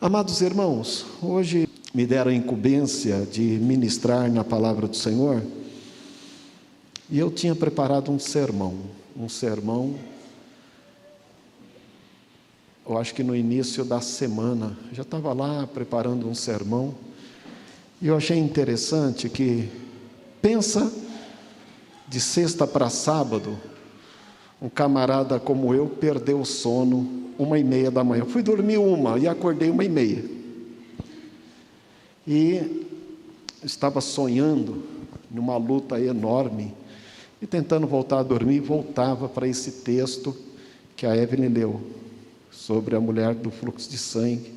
Amados irmãos, hoje me deram a incumbência de ministrar na palavra do Senhor e eu tinha preparado um sermão, eu acho que no início da semana, já estava lá preparando um sermão e eu achei interessante que, pensa, de sexta para sábado, um camarada como eu perdeu o sono 1h30 da manhã. Eu fui dormir 1 e acordei 1h30. E estava sonhando numa luta enorme e tentando voltar a dormir, voltava para esse texto que a Evelyn leu, sobre a mulher do fluxo de sangue.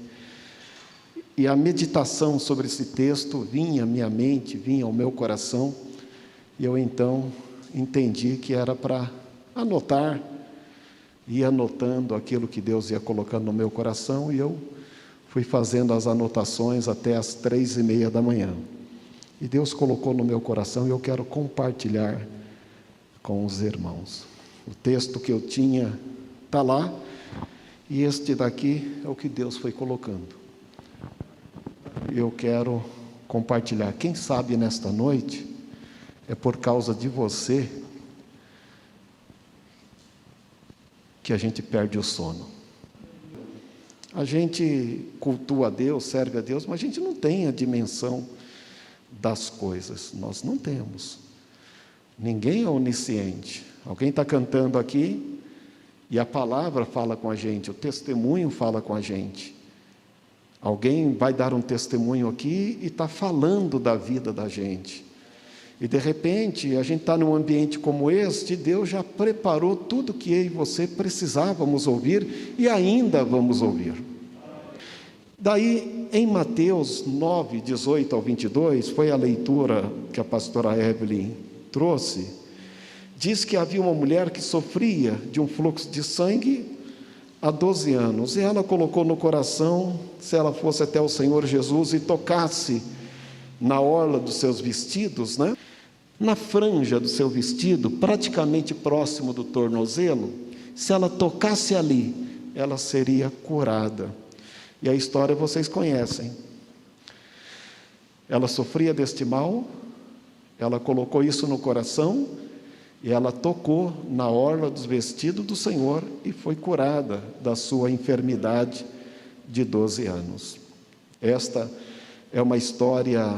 E a meditação sobre esse texto vinha à minha mente, vinha ao meu coração, e eu então entendi que era para anotar, ia anotando aquilo que Deus ia colocando no meu coração, e eu fui fazendo as anotações até as 3h30 da manhã. E Deus colocou no meu coração e eu quero compartilhar com os irmãos. O texto que eu tinha está lá, e este daqui é o que Deus foi colocando. Eu quero compartilhar. Quem sabe nesta noite é por causa de você que a gente perde o sono. A gente cultua a Deus, serve a Deus, mas a gente não tem a dimensão das coisas. Nós não temos. Ninguém é onisciente. Alguém está cantando aqui e a palavra fala com a gente, o testemunho fala com a gente. Alguém vai dar um testemunho aqui e está falando da vida da gente. E de repente, a gente está num ambiente como este, Deus já preparou tudo que eu e você precisávamos ouvir e ainda vamos ouvir. Daí, em Mateus 9, 18 ao 22, foi a leitura que a pastora Evelyn trouxe, diz que havia uma mulher que sofria de um fluxo de sangue há 12 anos, e ela colocou no coração, se ela fosse até o Senhor Jesus e tocasse na orla dos seus vestidos, na franja do seu vestido, praticamente próximo do tornozelo, se ela tocasse ali, ela seria curada. E a história vocês conhecem. Ela sofria deste mal, ela colocou isso no coração, e ela tocou na orla dos vestidos do Senhor e foi curada da sua enfermidade de 12 anos. Esta é uma história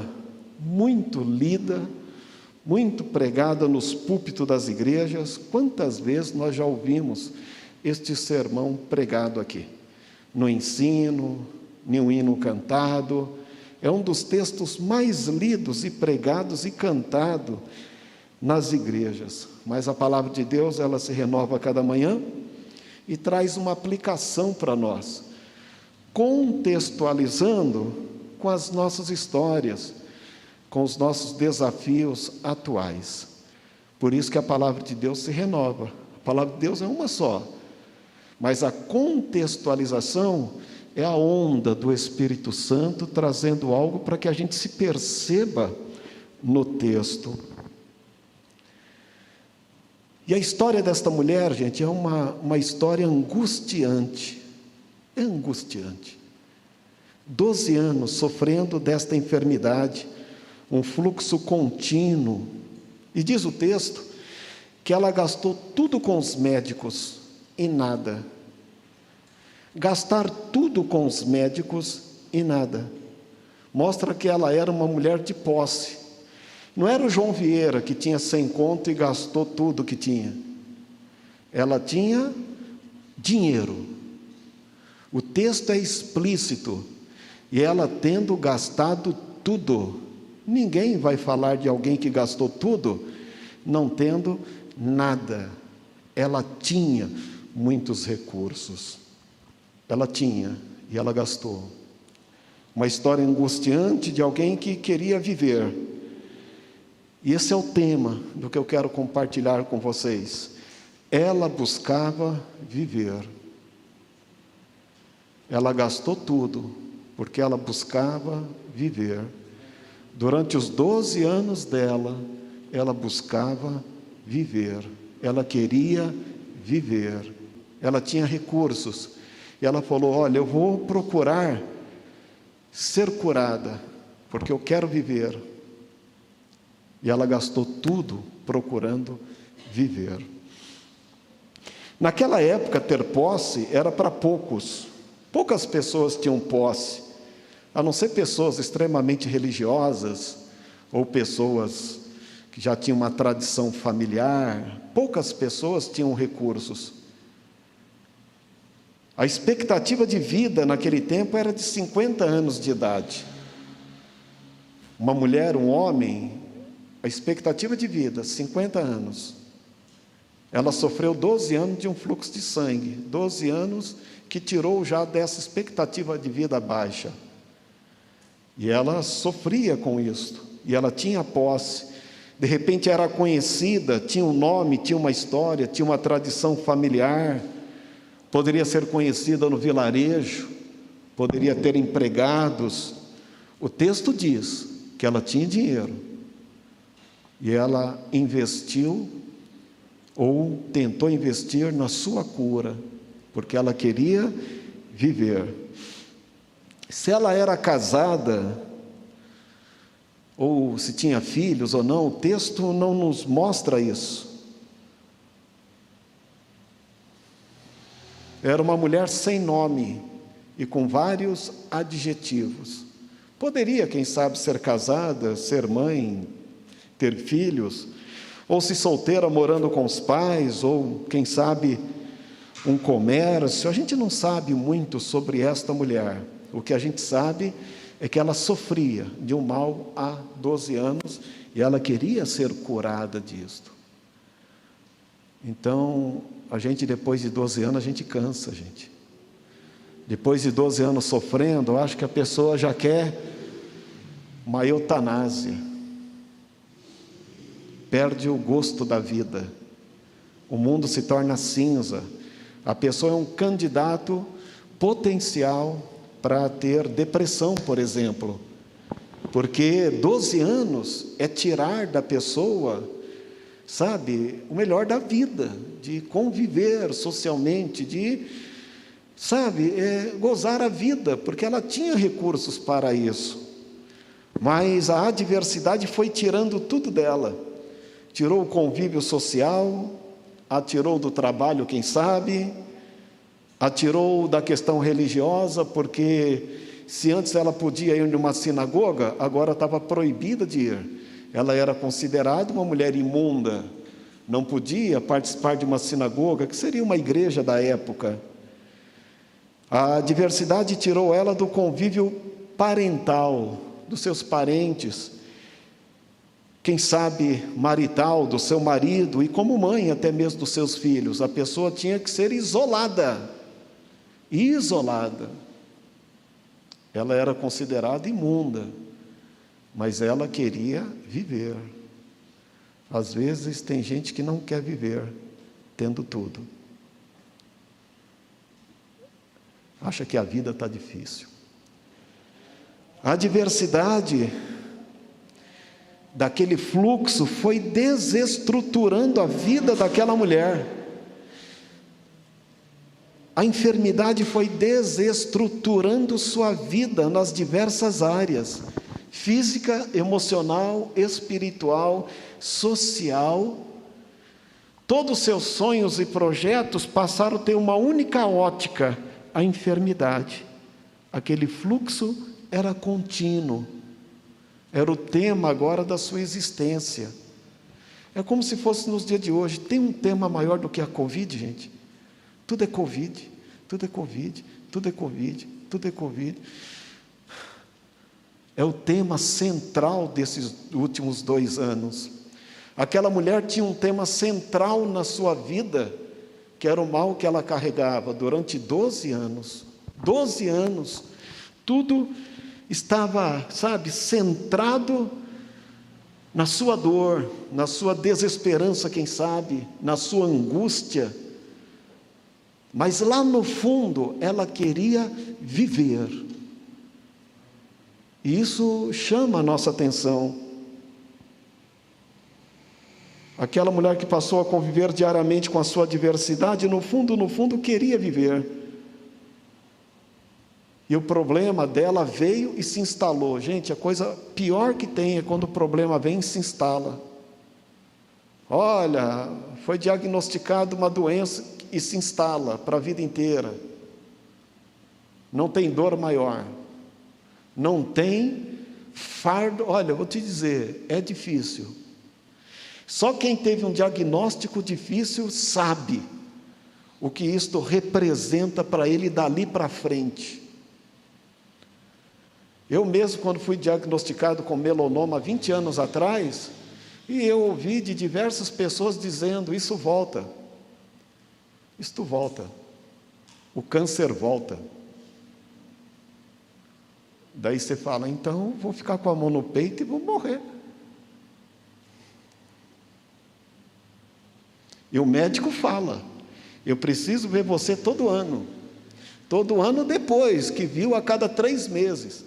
muito lida, muito pregada nos púlpitos das igrejas. Quantas vezes nós já ouvimos este sermão pregado aqui? No ensino, no hino cantado. É um dos textos mais lidos e pregados e cantado nas igrejas. Mas a palavra de Deus, ela se renova a cada manhã e traz uma aplicação para nós, contextualizando com as nossas histórias, com os nossos desafios atuais. Por isso que a palavra de Deus se renova. A palavra de Deus é uma só, mas a contextualização é a onda do Espírito Santo trazendo algo para que a gente se perceba no texto. E a história desta mulher, gente, é uma história angustiante. É angustiante. 12 anos sofrendo desta enfermidade, um fluxo contínuo. E diz o texto que ela gastou tudo com os médicos e nada. Gastar tudo com os médicos e nada. Mostra que ela era uma mulher de posse. Não era o João Vieira que tinha 100 conto e gastou tudo que tinha. Ela tinha dinheiro. O texto é explícito. E ela tendo gastado tudo. Ninguém vai falar de alguém que gastou tudo não tendo nada. Ela tinha muitos recursos. Ela tinha e ela gastou. Uma história angustiante de alguém que queria viver. E esse é o tema do que eu quero compartilhar com vocês. Ela buscava viver. Ela gastou tudo, porque ela buscava viver. Durante os 12 anos dela, ela buscava viver. Ela queria viver. Ela tinha recursos. E ela falou, olha, eu vou procurar ser curada, porque eu quero viver. E ela gastou tudo procurando viver. Naquela época, ter posse era para poucos. Poucas pessoas tinham posse, a não ser pessoas extremamente religiosas, ou pessoas que já tinham uma tradição familiar. Poucas pessoas tinham recursos. A expectativa de vida naquele tempo era de 50 anos de idade. Uma mulher, um homem, a expectativa de vida, 50 anos. Ela sofreu 12 anos de um fluxo de sangue, 12 anos que tirou já dessa expectativa de vida baixa. E ela sofria com isso, e ela tinha posse. De repente era conhecida, tinha um nome, tinha uma história, tinha uma tradição familiar, poderia ser conhecida no vilarejo, poderia ter empregados. O texto diz que ela tinha dinheiro, e ela investiu, ou tentou investir na sua cura, porque ela queria viver. Se ela era casada, ou se tinha filhos ou não, o texto não nos mostra isso. Era uma mulher sem nome e com vários adjetivos. Poderia, quem sabe, ser casada, ser mãe, ter filhos, ou se solteira morando com os pais, ou quem sabe um comércio. A gente não sabe muito sobre esta mulher. O que a gente sabe é que ela sofria de um mal há 12 anos e ela queria ser curada disto. Então, a gente depois de 12 anos, a gente cansa, gente. Depois de 12 anos sofrendo, eu acho que a pessoa já quer uma eutanásia. Perde o gosto da vida. O mundo se torna cinza. A pessoa é um candidato potencial para ter depressão, por exemplo. Porque 12 anos é tirar da pessoa, sabe, o melhor da vida, de conviver socialmente, de, sabe, gozar a vida, porque ela tinha recursos para isso. Mas a adversidade foi tirando tudo dela. Tirou o convívio social, a tirou do trabalho, quem sabe, a tirou da questão religiosa, porque se antes ela podia ir numa sinagoga, agora estava proibida de ir. Ela era considerada uma mulher imunda, não podia participar de uma sinagoga, que seria uma igreja da época. A adversidade tirou ela do convívio parental, dos seus parentes, quem sabe marital, do seu marido, e como mãe até mesmo dos seus filhos. A pessoa tinha que ser isolada. Ela era considerada imunda, mas ela queria viver. Às vezes tem gente que não quer viver tendo tudo. Acha que a vida está difícil. A adversidade daquele fluxo foi desestruturando a vida daquela mulher. A enfermidade foi desestruturando sua vida nas diversas áreas: física, emocional, espiritual, social. Todos os seus sonhos e projetos passaram a ter uma única ótica: a enfermidade. Aquele fluxo era contínuo, era o tema agora da sua existência. É como se fosse nos dias de hoje. Tem um tema maior do que a Covid, gente? Tudo é Covid, tudo é Covid, tudo é Covid, tudo é Covid. É o tema central desses últimos 2 anos. Aquela mulher tinha um tema central na sua vida, que era o mal que ela carregava durante 12 anos. 12 anos. Tudo estava, sabe, centrado na sua dor, na sua desesperança, quem sabe, na sua angústia. Mas lá no fundo, ela queria viver. E isso chama a nossa atenção. Aquela mulher que passou a conviver diariamente com a sua adversidade, no fundo, queria viver. E o problema dela veio e se instalou. Gente, a coisa pior que tem é quando o problema vem e se instala. Olha, foi diagnosticada uma doença e se instala para a vida inteira. Não tem dor maior. Não tem fardo. Olha, eu vou te dizer, é difícil. Só quem teve um diagnóstico difícil sabe o que isto representa para ele dali para frente. Eu mesmo, quando fui diagnosticado com melanoma 20 anos atrás, e eu ouvi de diversas pessoas dizendo, isso volta, isto volta, o câncer volta. Daí você fala, então vou ficar com a mão no peito e vou morrer. E o médico fala, eu preciso ver você todo ano depois, que viu a cada 3 meses.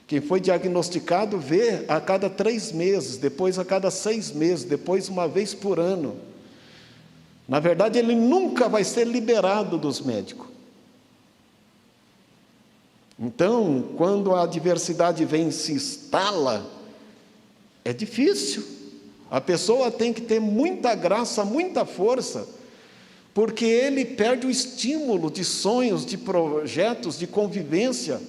Quem foi diagnosticado vê a cada 3 meses, depois a cada 6 meses, depois uma vez por ano. Na verdade, ele nunca vai ser liberado dos médicos. Então, quando a adversidade vem e se instala, é difícil. A pessoa tem que ter muita graça, muita força, porque ele perde o estímulo de sonhos, de projetos, de convivência.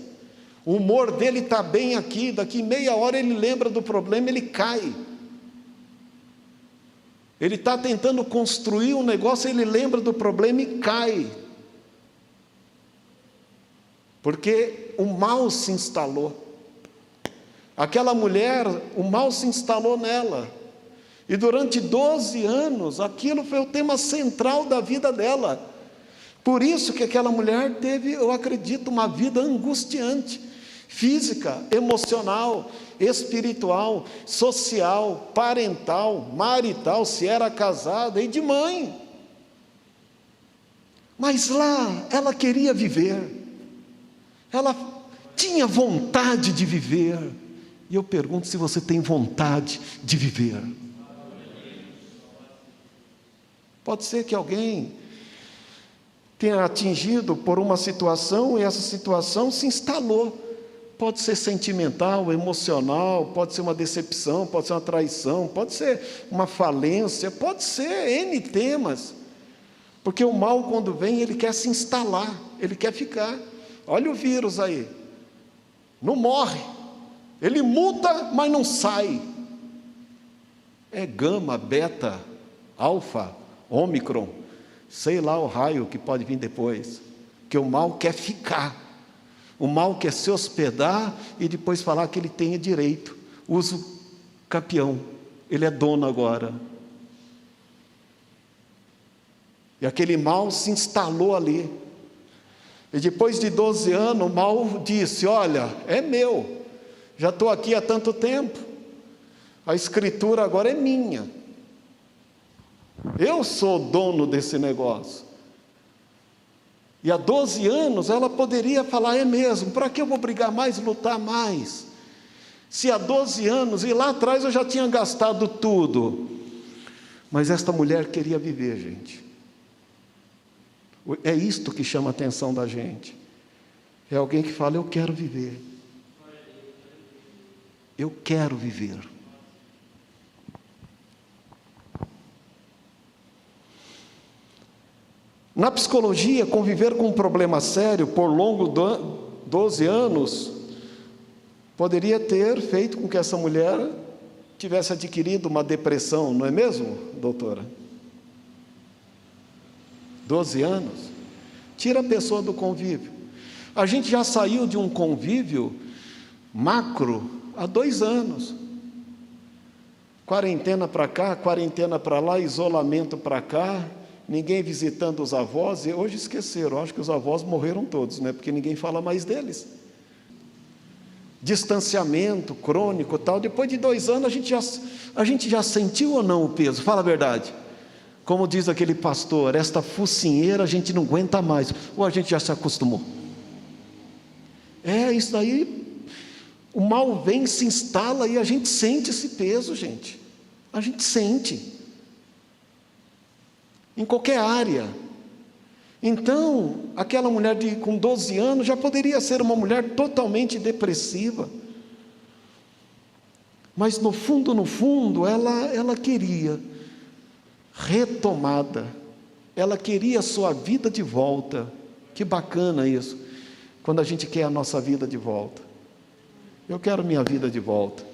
O humor dele está bem aqui, daqui meia hora ele lembra do problema, ele cai. Ele está tentando construir um negócio, ele lembra do problema e cai. Porque o mal se instalou. Aquela mulher, o mal se instalou nela. E durante 12 anos, aquilo foi o tema central da vida dela. Por isso que aquela mulher teve, eu acredito, uma vida angustiante. Física, emocional, espiritual, social, parental, marital, se era casada, e de mãe. Mas lá, ela queria viver. Ela tinha vontade de viver. E eu pergunto se você tem vontade de viver. Pode ser que alguém tenha atingido por uma situação e essa situação se instalou. Pode ser sentimental, emocional, pode ser uma decepção, pode ser uma traição, pode ser uma falência, pode ser N temas. Porque o mal, quando vem, ele quer se instalar, ele quer ficar. Olha o vírus aí, não morre, ele muta, mas não sai. É gama, beta, alfa, ômicron, sei lá o raio que pode vir depois, que o mal quer ficar. O mal quer se hospedar e depois falar que ele tem direito. Uso capião, ele é dono agora. E aquele mal se instalou ali. E depois de 12 anos, o mal disse, olha, é meu, já estou aqui há tanto tempo, a escritura agora é minha. Eu sou dono desse negócio. E há 12 anos ela poderia falar, é mesmo, para que eu vou brigar mais, lutar mais? Se há 12 anos, e lá atrás eu já tinha gastado tudo. Mas esta mulher queria viver, gente. É isto que chama a atenção da gente. É alguém que fala, eu quero viver. Eu quero viver. Na psicologia, conviver com um problema sério por longo 12 anos poderia ter feito com que essa mulher tivesse adquirido uma depressão, não é mesmo, doutora? 12 anos. Tira a pessoa do convívio. A gente já saiu de um convívio macro há 2 anos. Quarentena para cá, quarentena para lá, isolamento para cá. Ninguém visitando os avós, e hoje esqueceram, acho que os avós morreram todos, né? Porque ninguém fala mais deles. Distanciamento crônico, tal. Depois de 2 anos, a gente já sentiu ou não o peso? Fala a verdade. Como diz aquele pastor, esta focinheira a gente não aguenta mais, ou a gente já se acostumou? É, isso daí, o mal vem, se instala e a gente sente esse peso, gente. A gente sente. Em qualquer área. Então, aquela mulher com 12 anos já poderia ser uma mulher totalmente depressiva. Mas no fundo, ela queria retomada. Ela queria a sua vida de volta. Que bacana isso, quando a gente quer a nossa vida de volta. Eu quero minha vida de volta.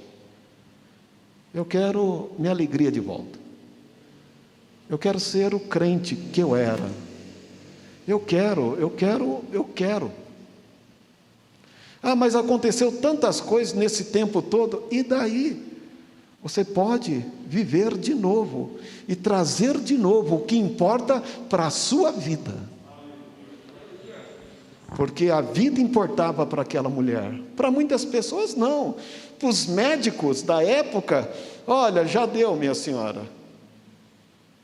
Eu quero minha alegria de volta. Eu quero ser o crente que eu era. Eu quero. Ah, mas aconteceu tantas coisas nesse tempo todo, e daí? Você pode viver de novo e trazer de novo o que importa para a sua vida. Porque a vida importava para aquela mulher. Para muitas pessoas não. Para os médicos da época, olha, já deu, minha senhora.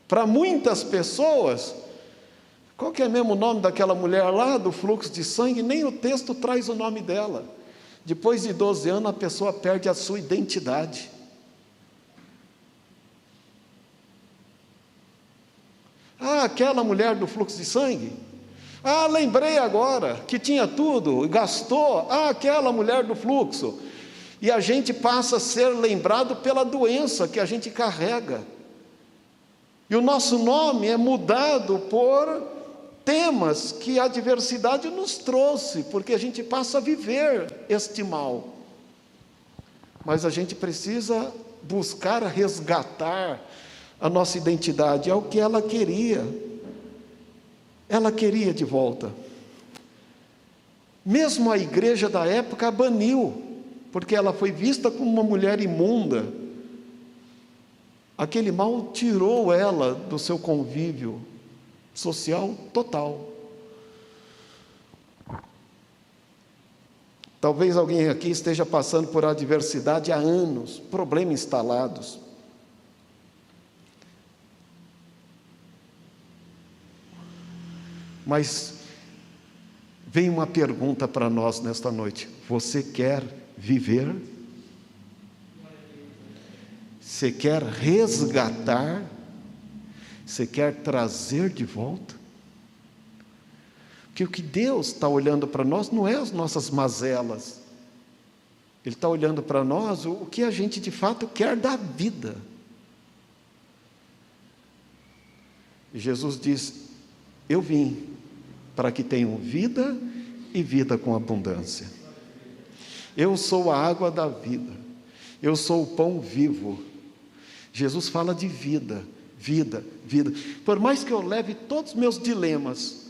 Para muitas pessoas, qual que é mesmo o nome daquela mulher lá, do fluxo de sangue? Nem o texto traz o nome dela. Depois de 12 anos, a pessoa perde a sua identidade. Ah, aquela mulher do fluxo de sangue? Ah, lembrei agora, que tinha tudo, gastou. Ah, aquela mulher do fluxo. E a gente passa a ser lembrado pela doença que a gente carrega. E o nosso nome é mudado por temas que a adversidade nos trouxe, porque a gente passa a viver este mal. Mas a gente precisa buscar resgatar a nossa identidade. É o que ela queria. Ela queria de volta. Mesmo a igreja da época a baniu, porque ela foi vista como uma mulher imunda. Aquele mal tirou ela do seu convívio social total. Talvez alguém aqui esteja passando por adversidade há anos, problemas instalados. Mas vem uma pergunta para nós nesta noite: você quer viver? Você quer resgatar? Você quer trazer de volta? Porque o que Deus está olhando para nós não é as nossas mazelas. Ele está olhando para nós o que a gente de fato quer da vida. E Jesus diz: eu vim para que tenham vida e vida com abundância. Eu sou a água da vida. Eu sou o pão vivo. Jesus fala de vida, vida, vida. Por mais que eu leve todos os meus dilemas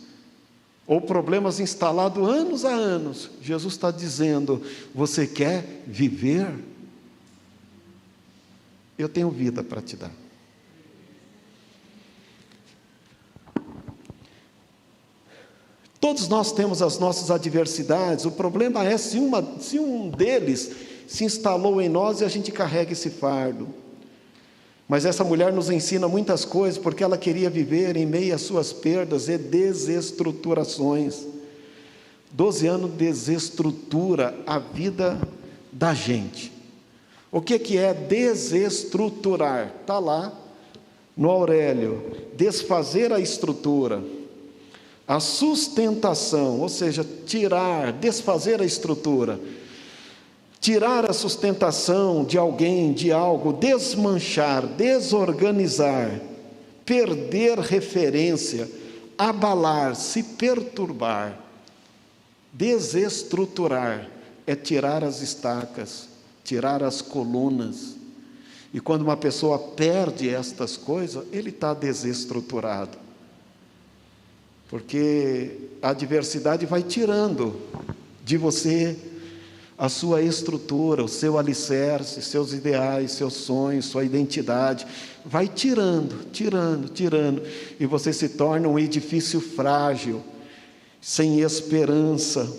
ou problemas instalados anos a anos, Jesus está dizendo: você quer viver? Eu tenho vida para te dar. Todos nós temos as nossas adversidades. O problema é se um deles se instalou em nós e a gente carrega esse fardo. Mas essa mulher nos ensina muitas coisas, porque ela queria viver em meio às suas perdas e desestruturações. 12 anos desestrutura a vida da gente. O que é desestruturar? Está lá no Aurélio: desfazer a estrutura. A sustentação, ou seja, tirar, desfazer a estrutura. Tirar a sustentação de alguém, de algo, desmanchar, desorganizar, perder referência, abalar, se perturbar. Desestruturar é tirar as estacas, tirar as colunas. E quando uma pessoa perde estas coisas, ele está desestruturado. Porque a adversidade vai tirando de você a sua estrutura, o seu alicerce, seus ideais, seus sonhos, sua identidade. Vai tirando, e você se torna um edifício frágil, sem esperança.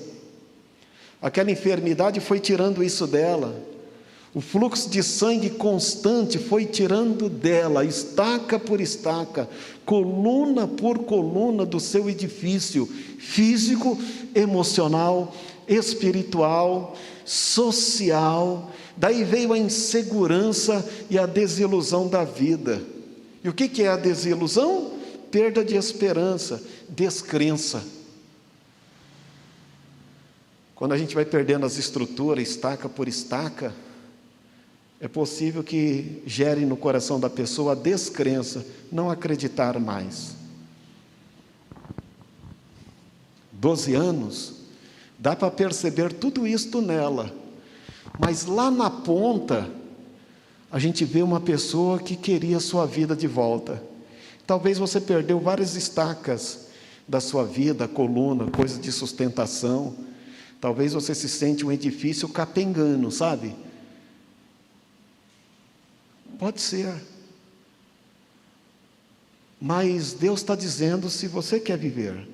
Aquela enfermidade foi tirando isso dela. O fluxo de sangue constante foi tirando dela, estaca por estaca, coluna por coluna do seu edifício físico, emocional, espiritual, social. Daí veio a insegurança e a desilusão da vida. E o que é a desilusão? perda de esperança, descrença. Quando a gente vai perdendo as estruturas, estaca por estaca, é possível que gere no coração da pessoa a descrença, não acreditar mais. 12 anos, dá para perceber tudo isto nela, mas lá na ponta, a gente vê uma pessoa que queria a sua vida de volta. Talvez você perdeu várias estacas da sua vida, coluna, coisas de sustentação. Talvez você se sente um edifício capengando, sabe? Pode ser. Mas Deus está dizendo, se você quer viver,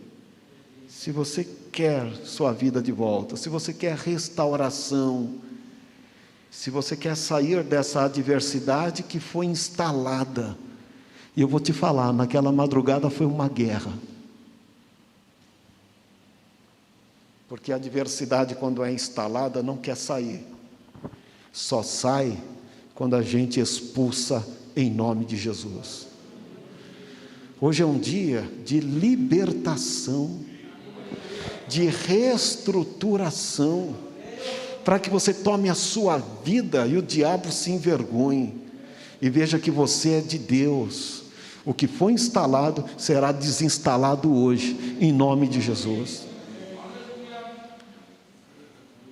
se você quer sua vida de volta, se você quer restauração, se você quer sair dessa adversidade que foi instalada, e eu vou te falar, naquela madrugada foi uma guerra. Porque a adversidade, quando é instalada, não quer sair. Só sai quando a gente expulsa em nome de Jesus. Hoje é um dia de libertação, de reestruturação, para que você tome a sua vida e o diabo se envergonhe, e veja que você é de Deus. O que foi instalado será desinstalado hoje, em nome de Jesus.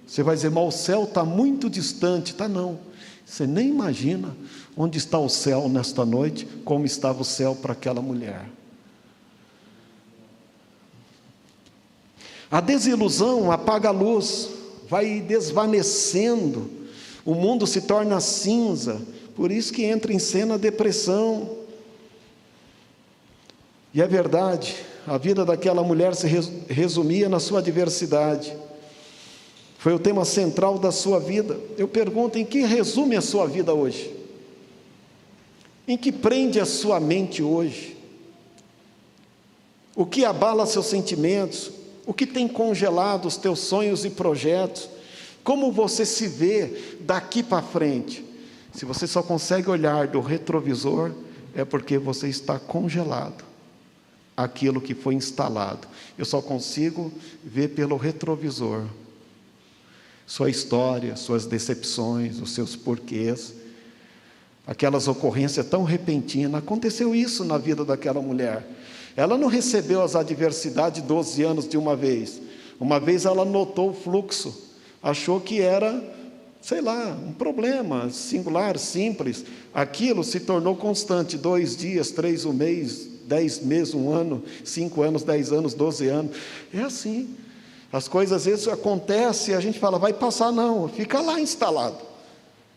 Você vai dizer, mas o céu está muito distante. Está não, você nem imagina onde está o céu nesta noite, como estava o céu para aquela mulher. A desilusão apaga a luz, vai desvanecendo, o mundo se torna cinza, por isso que entra em cena a depressão. E é verdade, a vida daquela mulher se resumia na sua adversidade, foi o tema central da sua vida. Eu pergunto, em que resume a sua vida hoje? Em que prende a sua mente hoje? O que abala seus sentimentos? O que tem congelado os teus sonhos e projetos? Como você se vê daqui para frente? Se você só consegue olhar do retrovisor, é porque você está congelado. Aquilo que foi instalado. Eu só consigo ver pelo retrovisor. Sua história, suas decepções, os seus porquês. Aquelas ocorrências tão repentinas. Aconteceu isso na vida daquela mulher. Ela não recebeu as adversidades de 12 anos de uma vez. Uma vez ela notou o fluxo, achou que era, sei lá, um problema singular, simples. Aquilo se tornou constante, 2 dias, 3, um mês, 10 meses, 1 ano, 5 anos, 10 anos, 12 anos. É assim. As coisas às vezes acontecem e a gente fala, vai passar não, fica lá instalado.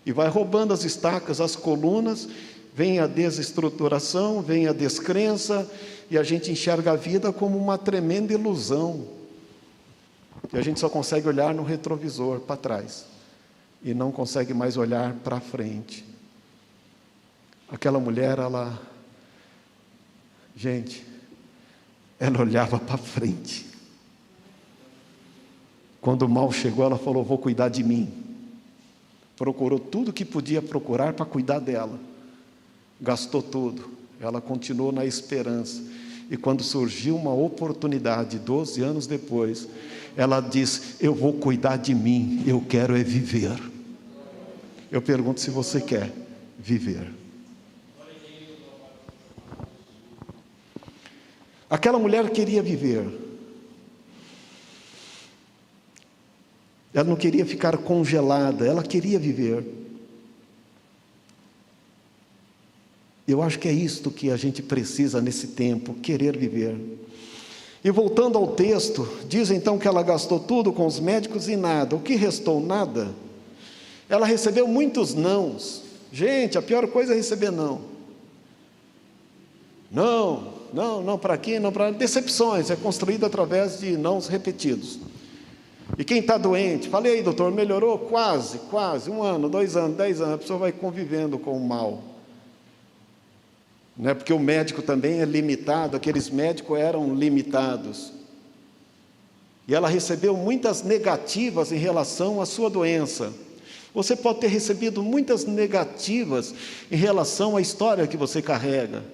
E vai roubando as estacas, as colunas, vem a desestruturação, vem a descrença, e a gente enxerga a vida como uma tremenda ilusão. E a gente só consegue olhar no retrovisor, para trás, e não consegue mais olhar para frente. Aquela mulher, ela olhava para frente. Quando o mal chegou, ela falou, vou cuidar de mim. Procurou tudo que podia procurar para cuidar dela. Gastou tudo. Ela continuou na esperança. E quando surgiu uma oportunidade, 12 anos depois, ela disse, eu vou cuidar de mim, eu quero é viver. Eu pergunto se você quer viver. Aquela mulher queria viver. Ela não queria ficar congelada, ela queria viver. Eu acho que é isto que a gente precisa nesse tempo, querer viver. E voltando ao texto, diz então que ela gastou tudo com os médicos e nada. O que restou? Nada. Ela recebeu muitos nãos. Gente, a pior coisa é receber não. Não, para quê? Não, para decepções, é construído através de nãos repetidos. E quem está doente, falei, doutor, melhorou? Quase, 1 ano, 2 anos, 10 anos, a pessoa vai convivendo com o mal. Não é porque o médico também é limitado, aqueles médicos eram limitados. E ela recebeu muitas negativas em relação à sua doença. Você pode ter recebido muitas negativas em relação à história que você carrega.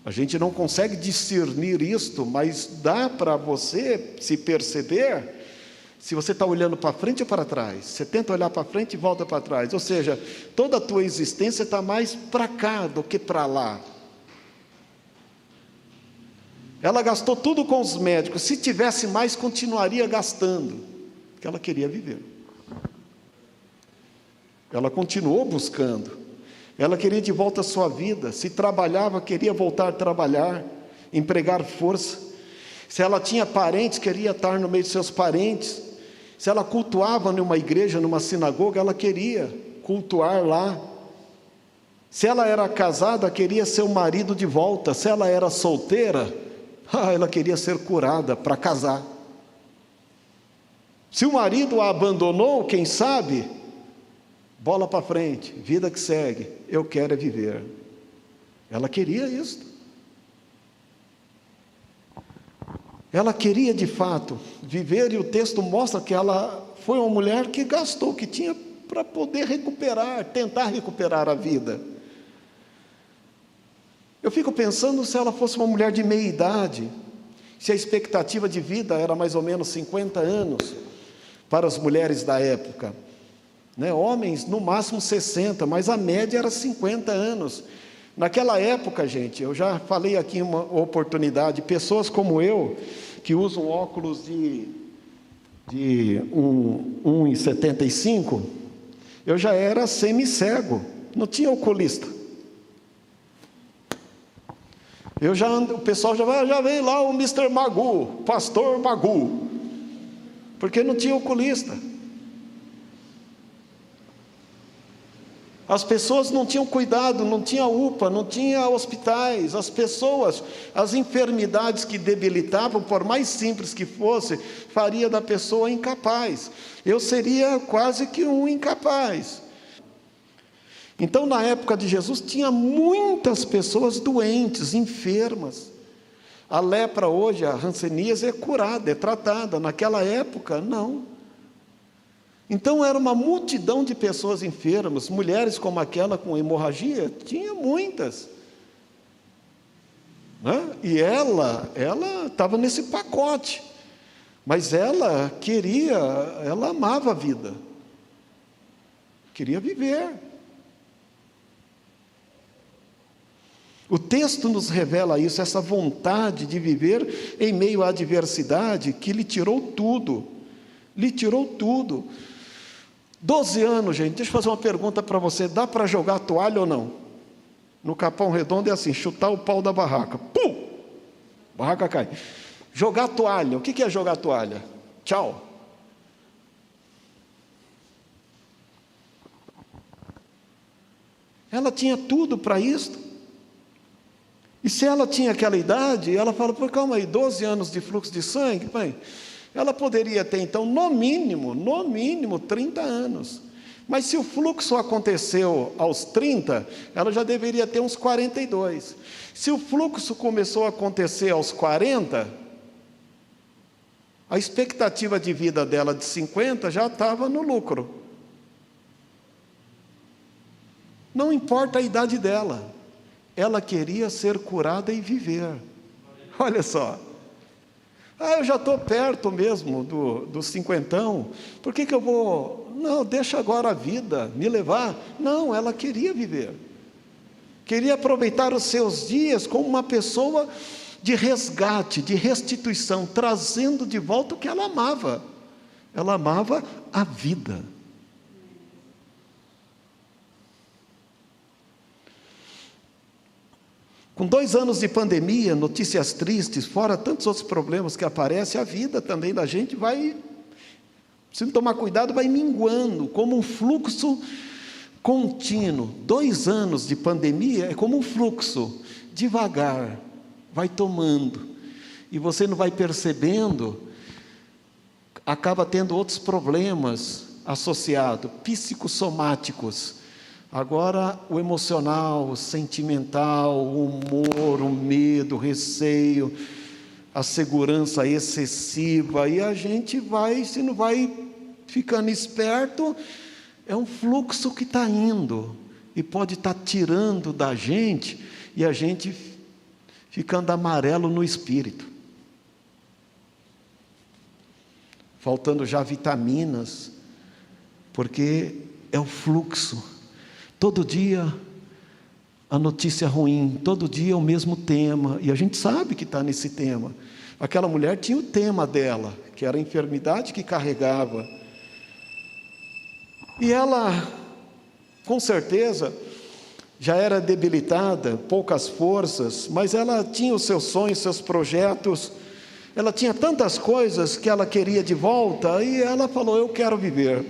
A gente não consegue discernir isto, mas dá para você se perceber se você está olhando para frente ou para trás. Você tenta olhar para frente e volta para trás. Ou seja, toda a tua existência está mais para cá do que para lá. Ela gastou tudo com os médicos. Se tivesse mais, continuaria gastando, porque ela queria viver. Ela continuou buscando. Ela queria de volta a sua vida. Se trabalhava, queria voltar a trabalhar, empregar força. Se ela tinha parentes, queria estar no meio de seus parentes. Se ela cultuava numa igreja, numa sinagoga, ela queria cultuar lá. Se ela era casada, queria seu marido de volta. Se ela era solteira, ela queria ser curada para casar. Se o marido a abandonou, quem sabe, bola para frente, vida que segue, eu quero é viver. Ela queria isso. Ela queria de fato viver, e o texto mostra que ela foi uma mulher que gastou o que tinha para poder recuperar, tentar recuperar a vida. Eu fico pensando se ela fosse uma mulher de meia idade, se a expectativa de vida era mais ou menos 50 anos para as mulheres da época. Homens no máximo 60, mas a média era 50 anos. Naquela época, gente, eu já falei aqui em uma oportunidade, pessoas como eu, que usam óculos de 1,75, eu já era semi-cego, não tinha oculista. O pessoal já veio lá o Mr. Magu, Pastor Magu, porque não tinha oculista. As pessoas não tinham cuidado, não tinha UPA, não tinha hospitais. As pessoas, as enfermidades que debilitavam, por mais simples que fosse, faria da pessoa incapaz. Eu seria quase que um incapaz. Então, na época de Jesus, tinha muitas pessoas doentes, enfermas. A lepra hoje, a hanseníase, é curada, é tratada. Naquela época, não. Então era uma multidão de pessoas enfermas, mulheres como aquela com hemorragia, tinha muitas. E ela estava nesse pacote, mas ela amava a vida, queria viver. O texto nos revela isso, essa vontade de viver em meio à adversidade que lhe tirou tudo. 12 anos, gente, deixa eu fazer uma pergunta para você, dá para jogar toalha ou não? No Capão Redondo é assim, chutar o pau da barraca, pum, barraca cai. Jogar toalha, o que é jogar toalha? Tchau. Ela tinha tudo para isso. E se ela tinha aquela idade, ela fala, pô, calma aí, 12 anos de fluxo de sangue, pai, ela poderia ter, então, no mínimo, 30 anos. Mas se o fluxo aconteceu aos 30, ela já deveria ter uns 42. Se o fluxo começou a acontecer aos 40, a expectativa de vida dela de 50 já estava no lucro. Não importa a idade dela, ela queria ser curada e viver. Olha só. Eu já estou perto mesmo do cinquentão, por que eu vou... Não, deixa agora a vida me levar. Não, ela queria viver. Queria aproveitar os seus dias como uma pessoa de resgate, de restituição, trazendo de volta o que ela amava. Ela amava a vida. Com 2 anos de pandemia, notícias tristes, fora tantos outros problemas que aparecem, a vida também da gente vai, se não tomar cuidado, vai minguando, como um fluxo contínuo. 2 anos de pandemia é como um fluxo, devagar, vai tomando, e você não vai percebendo, acaba tendo outros problemas associados, psicossomáticos. Agora, o emocional, o sentimental, o humor, o medo, o receio, a segurança excessiva, e a gente vai, se não vai ficando esperto, é um fluxo que está indo, e pode estar tirando da gente, e a gente ficando amarelo no espírito, faltando já vitaminas, porque é o fluxo. Todo dia a notícia ruim, todo dia o mesmo tema, e a gente sabe que está nesse tema. Aquela mulher tinha o tema dela, que era a enfermidade que carregava. E ela, com certeza, já era debilitada, poucas forças, mas ela tinha os seus sonhos, seus projetos, ela tinha tantas coisas que ela queria de volta, e ela falou: eu quero viver.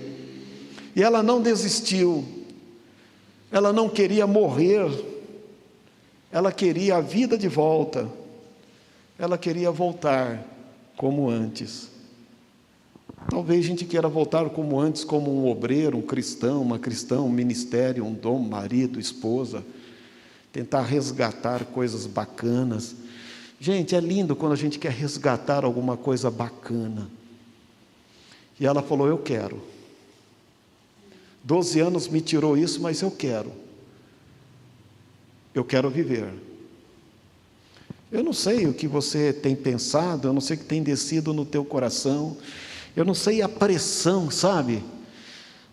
E ela não desistiu, ela não queria morrer, ela queria a vida de volta, ela queria voltar como antes. Talvez a gente queira voltar como antes, como um obreiro, um cristão, uma cristã, um ministério, um dom, marido, esposa, tentar resgatar coisas bacanas. Gente, é lindo quando a gente quer resgatar alguma coisa bacana. E ela falou: eu quero. 12 anos me tirou isso, mas eu quero. Eu quero viver. Eu não sei o que você tem pensado, eu não sei o que tem descido no teu coração, eu não sei a pressão, sabe?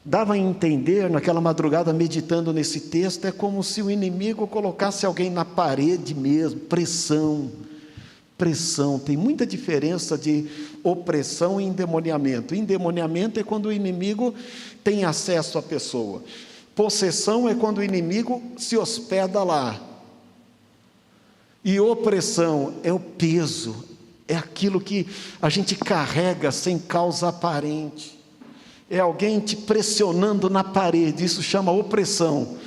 Dava a entender, naquela madrugada, meditando nesse texto, é como se o inimigo colocasse alguém na parede mesmo, pressão. Pressão, tem muita diferença de opressão e endemoniamento. Endemoniamento é quando o inimigo tem acesso à pessoa. Possessão é quando o inimigo se hospeda lá. E opressão é o peso, é aquilo que a gente carrega sem causa aparente. É alguém te pressionando na parede, isso chama opressão.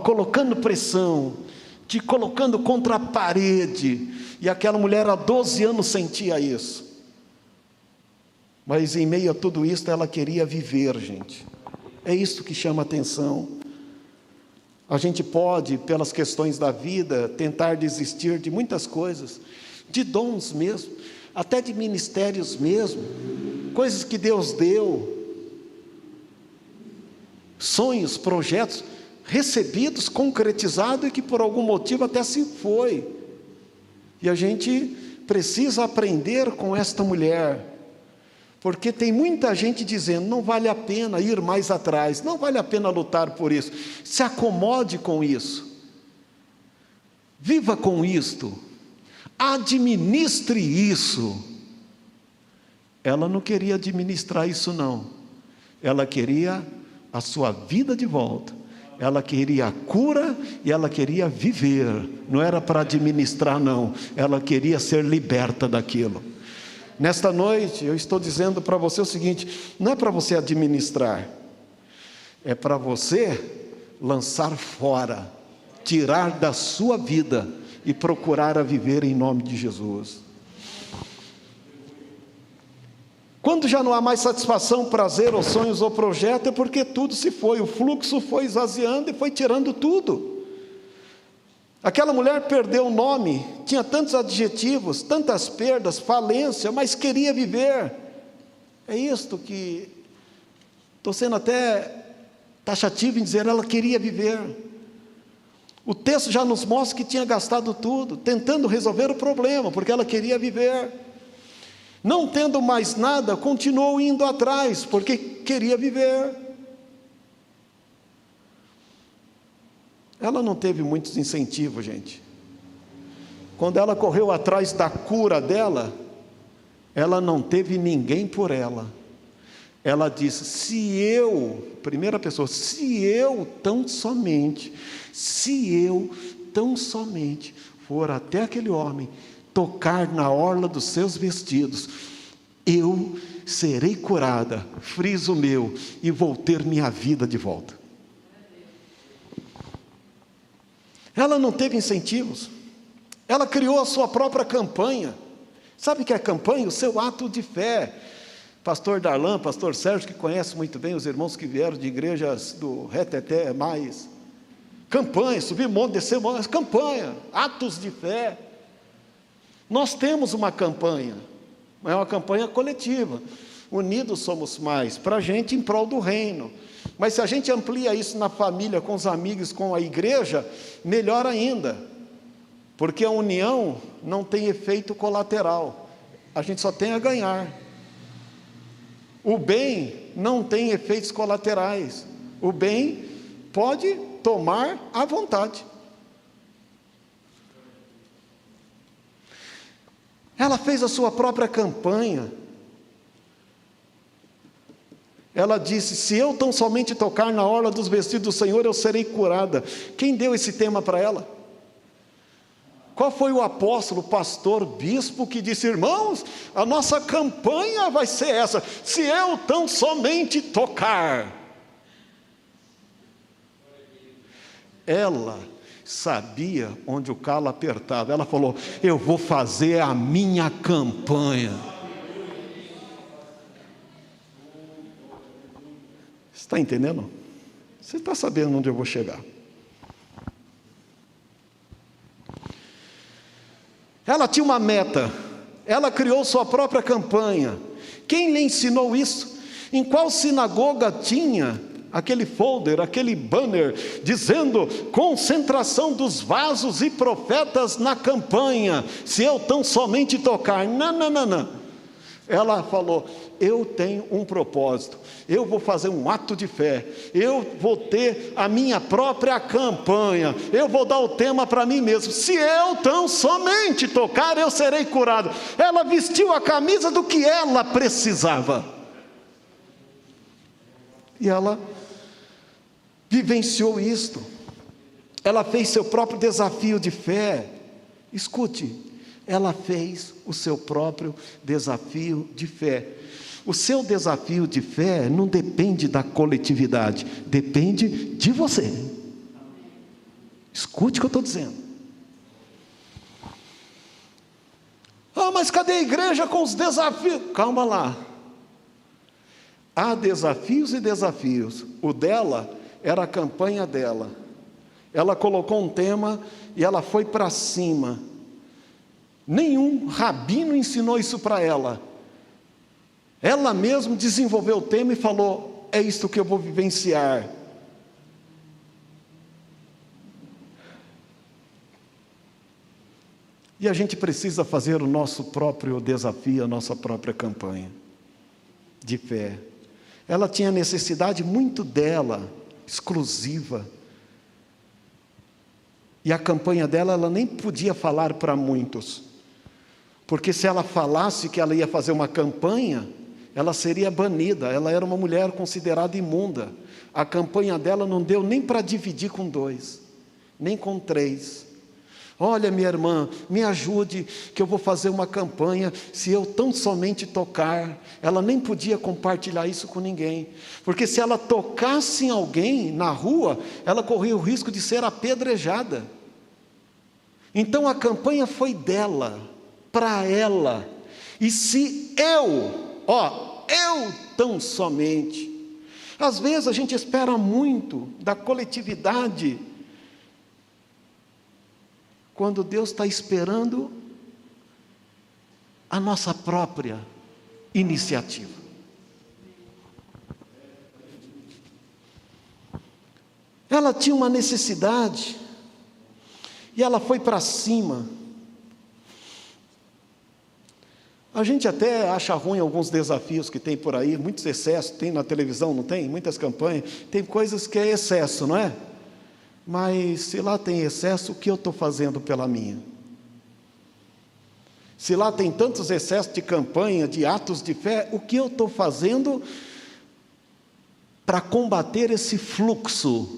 Colocando pressão, te colocando contra a parede. E aquela mulher há 12 anos sentia isso. Mas em meio a tudo isso, ela queria viver, gente. É isso que chama atenção. A gente pode, pelas questões da vida, tentar desistir de muitas coisas, de dons mesmo, até de ministérios mesmo, coisas que Deus deu, sonhos, projetos recebidos, concretizados e que por algum motivo até se foi. E a gente precisa aprender com esta mulher, porque tem muita gente dizendo: não vale a pena ir mais atrás, não vale a pena lutar por isso, se acomode com isso, viva com isto, administre isso. Ela não queria administrar isso não, ela queria a sua vida de volta, ela queria a cura e ela queria viver, não era para administrar não, ela queria ser liberta daquilo. Nesta noite eu estou dizendo para você o seguinte: não é para você administrar, é para você lançar fora, tirar da sua vida e procurar a viver em nome de Jesus. Quando já não há mais satisfação, prazer, ou sonhos, ou projeto, é porque tudo se foi, o fluxo foi esvaziando e foi tirando tudo. Aquela mulher perdeu o nome, tinha tantos adjetivos, tantas perdas, falência, mas queria viver. É isto que, estou sendo até taxativo em dizer, ela queria viver. O texto já nos mostra que tinha gastado tudo, tentando resolver o problema, porque ela queria viver. Não tendo mais nada, continuou indo atrás, porque queria viver. Ela não teve muitos incentivos, gente. Quando ela correu atrás da cura dela, ela não teve ninguém por ela. Ela disse: se eu, primeira pessoa, se eu tão somente for até aquele homem, tocar na orla dos seus vestidos, eu serei curada, friso meu, e vou ter minha vida de volta. Ela não teve incentivos, ela criou a sua própria campanha. Sabe o que é campanha? O seu ato de fé. Pastor Darlan, pastor Sérgio, que conhece muito bem os irmãos que vieram de igrejas do Reteté, mais campanha, subir monte, descer monte, campanha, atos de fé. Nós temos uma campanha, mas é uma campanha coletiva. Unidos somos mais, para a gente em prol do reino. Mas se a gente amplia isso na família, com os amigos, com a igreja, melhor ainda. porque a união não tem efeito colateral, a gente só tem a ganhar. O bem não tem efeitos colaterais, o bem pode tomar à vontade. Ela fez a sua própria campanha. Ela disse: se eu tão somente tocar na orla dos vestidos do Senhor, eu serei curada. Quem deu esse tema para ela? Qual foi o apóstolo, pastor, bispo que disse: irmãos, a nossa campanha vai ser essa, se eu tão somente tocar? Ela sabia onde o calo apertava. Ela falou: eu vou fazer a minha campanha. Você está entendendo? Você está sabendo onde eu vou chegar? Ela tinha uma meta, ela criou sua própria campanha. Quem lhe ensinou isso? Em qual sinagoga tinha aquele folder, aquele banner, dizendo: concentração dos vasos e profetas na campanha, se eu tão somente tocar? Não. Ela falou: eu tenho um propósito, eu vou fazer um ato de fé, eu vou ter a minha própria campanha, eu vou dar o tema para mim mesmo, se eu tão somente tocar, eu serei curado. Ela vestiu a camisa do que ela precisava, e ela vivenciou isto. Ela fez seu próprio desafio de fé. Escute, ela fez o seu próprio desafio de fé. O seu desafio de fé não depende da coletividade, depende de você. Escute o que eu estou dizendo. Ah, mas cadê a igreja com os desafios? Calma lá. Há desafios e desafios. O dela era a campanha dela. Ela colocou um tema e ela foi para cima. Nenhum rabino ensinou isso para ela. Ela mesma desenvolveu o tema e falou: é isto que eu vou vivenciar. E a gente precisa fazer o nosso próprio desafio, a nossa própria campanha de fé. Ela tinha necessidade muito dela, exclusiva. E a campanha dela, ela nem podia falar para muitos. Porque se ela falasse que ela ia fazer uma campanha, ela seria banida. Ela era uma mulher considerada imunda. A campanha dela não deu nem para dividir com 2, nem com 3. Olha, minha irmã, me ajude, que eu vou fazer uma campanha, se eu tão somente tocar. Ela nem podia compartilhar isso com ninguém, porque se ela tocasse em alguém na rua, ela corria o risco de ser apedrejada. Então a campanha foi dela, para ela. E se eu tão somente. Às vezes a gente espera muito da coletividade, quando Deus está esperando a nossa própria iniciativa. Ela tinha uma necessidade, e ela foi para cima. A gente até acha ruim alguns desafios que tem por aí, muitos excessos, tem na televisão, não tem? Muitas campanhas, tem coisas que é excesso, não é? Mas se lá tem excesso, o que eu estou fazendo pela minha? Se lá tem tantos excessos de campanha, de atos de fé, o que eu estou fazendo para combater esse fluxo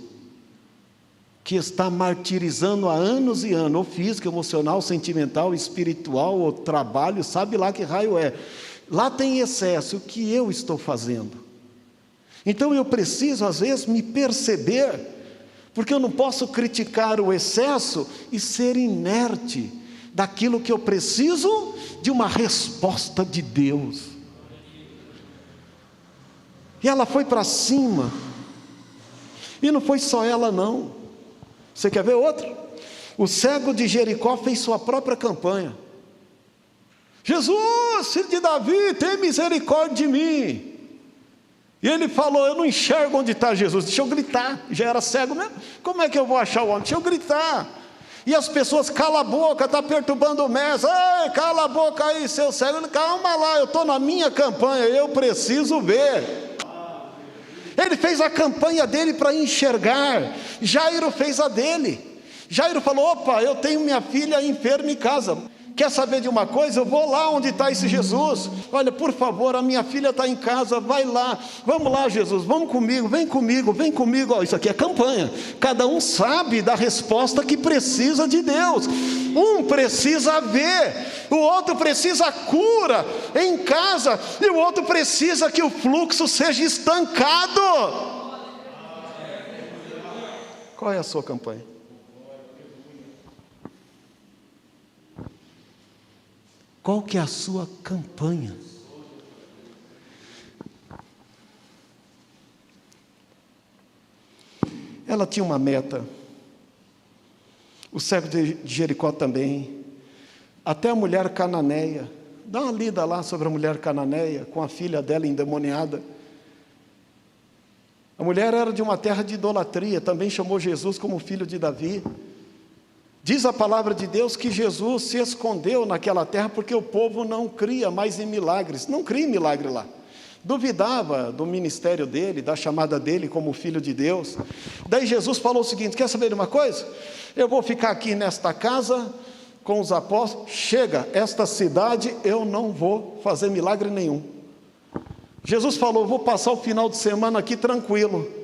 que está martirizando há anos e anos, ou físico, emocional, sentimental, espiritual, ou trabalho, sabe lá que raio é. Lá tem excesso, o que eu estou fazendo? Então eu preciso às vezes me perceber, porque eu não posso criticar o excesso e ser inerte daquilo que eu preciso de uma resposta de Deus. E ela foi para cima, e não foi só ela não. Você quer ver outro? O cego de Jericó fez sua própria campanha. Jesus, filho de Davi, tem misericórdia de mim. E ele falou: eu não enxergo onde está Jesus, deixa eu gritar. Já era cego mesmo, como é que eu vou achar o homem? Deixa eu gritar. E as pessoas, cala a boca, está perturbando o mestre. Ei, cala a boca aí, seu cego. Calma lá, eu estou na minha campanha, eu preciso ver. Ele fez a campanha dele para enxergar. Jairo fez a dele. Jairo falou: opa, eu tenho minha filha enferma em casa. Quer saber de uma coisa? Eu vou lá onde está esse Jesus. Olha, por favor, a minha filha está em casa, vai lá. Vamos lá, Jesus, vamos comigo, vem comigo, vem comigo. Isso aqui é campanha. Cada um sabe da resposta que precisa de Deus. Um precisa ver, o outro precisa cura em casa, e o outro precisa que o fluxo seja estancado. Qual é a sua campanha? Qual que é a sua campanha? Ela tinha uma meta. O cego de Jericó também. Até a mulher cananeia. Dá uma lida lá sobre a mulher cananeia, com a filha dela endemoniada. A mulher era de uma terra de idolatria, também chamou Jesus como filho de Davi. Diz a palavra de Deus que Jesus se escondeu naquela terra porque o povo não cria mais em milagres, não cria em milagre lá. Duvidava do ministério dele, da chamada dele como filho de Deus. Daí Jesus falou o seguinte: quer saber de uma coisa? Eu vou ficar aqui nesta casa com os apóstolos, chega, esta cidade eu não vou fazer milagre nenhum. Jesus falou: vou passar o final de semana aqui tranquilo.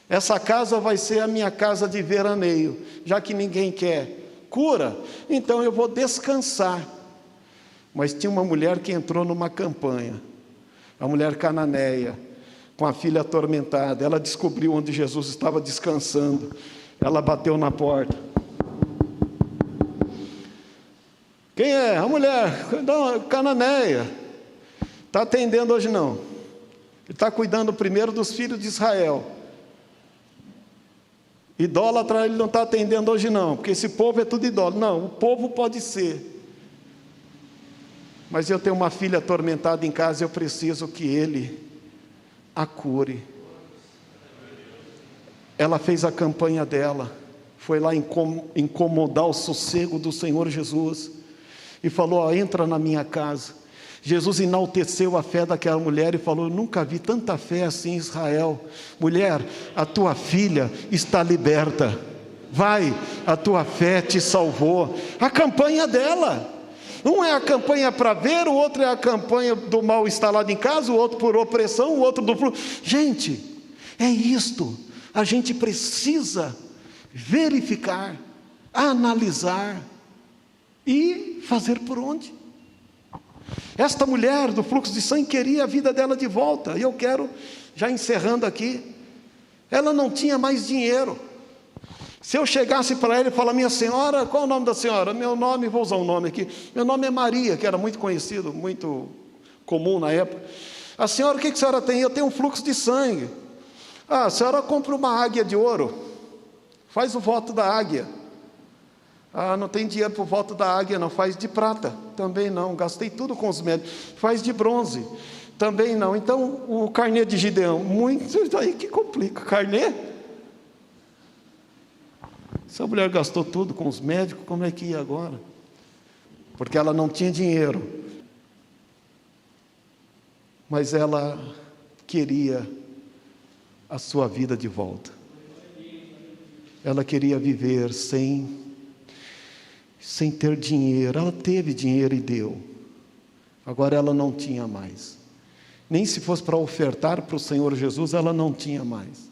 Essa casa vai ser a minha casa de veraneio, já que ninguém quer cura, então eu vou descansar. Mas tinha uma mulher que entrou numa campanha, a mulher cananeia, com a filha atormentada. Ela descobriu onde Jesus estava descansando, ela bateu na porta. Quem é? A mulher cananeia. Está atendendo hoje não, ele está cuidando primeiro dos filhos de Israel. Idólatra ele não está atendendo hoje não, porque esse povo é tudo idólatra. Não, o povo pode ser, mas eu tenho uma filha atormentada em casa, eu preciso que ele a cure. Ela fez a campanha dela, foi lá incomodar o sossego do Senhor Jesus, e falou: ó, entra na minha casa. Jesus enalteceu a fé daquela mulher e falou: eu nunca vi tanta fé assim em Israel. Mulher, a tua filha está liberta. Vai, a tua fé te salvou. A campanha dela. Um é a campanha para ver, o outro é a campanha do mal instalado em casa, o outro por opressão, o outro do fluxo. Gente, é isto. A gente precisa verificar, analisar e fazer por onde. Esta mulher do fluxo de sangue queria a vida dela de volta. E eu quero, já encerrando aqui, ela não tinha mais dinheiro. Se eu chegasse para ela e falar: minha senhora, qual é o nome da senhora? Meu nome, vou usar um nome aqui, meu nome é Maria, que era muito conhecido, muito comum na época. A senhora, o que a senhora tem? Eu tenho um fluxo de sangue. Ah, a senhora compra uma águia de ouro, faz o voto da águia. Ah, não tem dinheiro para o voto da águia, não. Faz de prata, também não, gastei tudo com os médicos. Faz de bronze, também não. Então, o carnê de Gideão, muito, aí que complica, carnê? Se a mulher gastou tudo com os médicos, como é que ia agora? Porque ela não tinha dinheiro, mas ela queria a sua vida de volta. Ela queria viver sem ter dinheiro. Ela teve dinheiro e deu. Agora ela não tinha mais. Nem se fosse para ofertar para o Senhor Jesus, ela não tinha mais.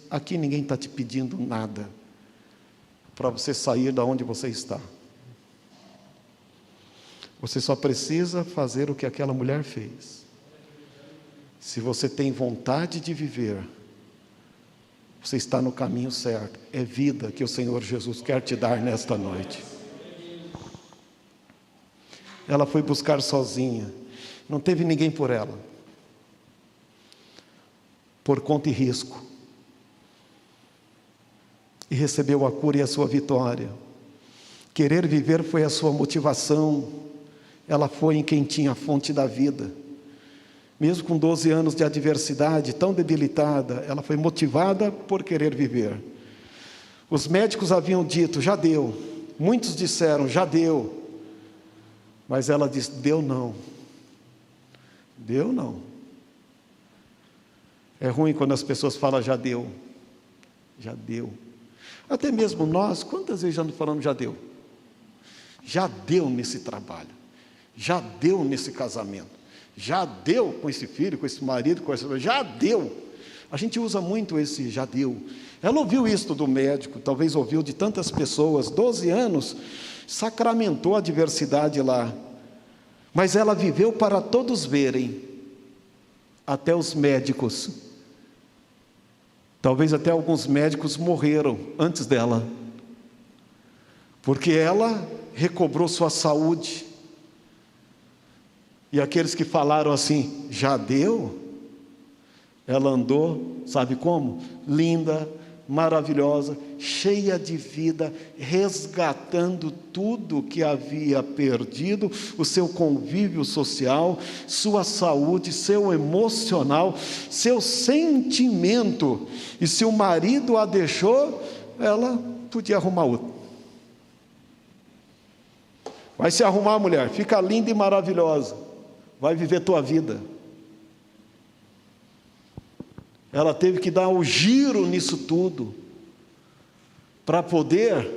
Aqui ninguém está te pedindo nada para você sair da onde você está. Você só precisa fazer o que aquela mulher fez. Se você tem vontade de viver, você está no caminho certo. É vida que o Senhor Jesus quer te dar nesta noite. Ela foi buscar sozinha. Não teve ninguém por ela. Por conta e risco. E recebeu a cura e a sua vitória. Querer viver foi a sua motivação. Ela foi em quem tinha a fonte da vida. Mesmo com 12 anos de adversidade, tão debilitada, ela foi motivada por querer viver. Os médicos haviam dito: já deu. Muitos disseram: já deu. Mas ela disse: deu não. Deu não. É ruim quando as pessoas falam: já deu. Já deu. Até mesmo nós, quantas vezes já nos falamos: já deu? Já deu nesse trabalho. Já deu nesse casamento. Já deu com esse filho, com esse marido, com essa... Já deu. A gente usa muito esse já deu. Ela ouviu isso do médico, talvez ouviu de tantas pessoas. 12 anos, sacramentou a diversidade lá. Mas ela viveu para todos verem. Até os médicos. Talvez até alguns médicos morreram antes dela. Porque ela recobrou sua saúde. E aqueles que falaram assim: já deu? Ela andou, sabe como? Linda, maravilhosa, cheia de vida, resgatando tudo que havia perdido, o seu convívio social, sua saúde, seu emocional, seu sentimento. E se o marido a deixou, ela podia arrumar outro. Vai se arrumar, mulher, fica linda e maravilhosa, vai viver tua vida. Ela teve que dar o giro nisso tudo, para poder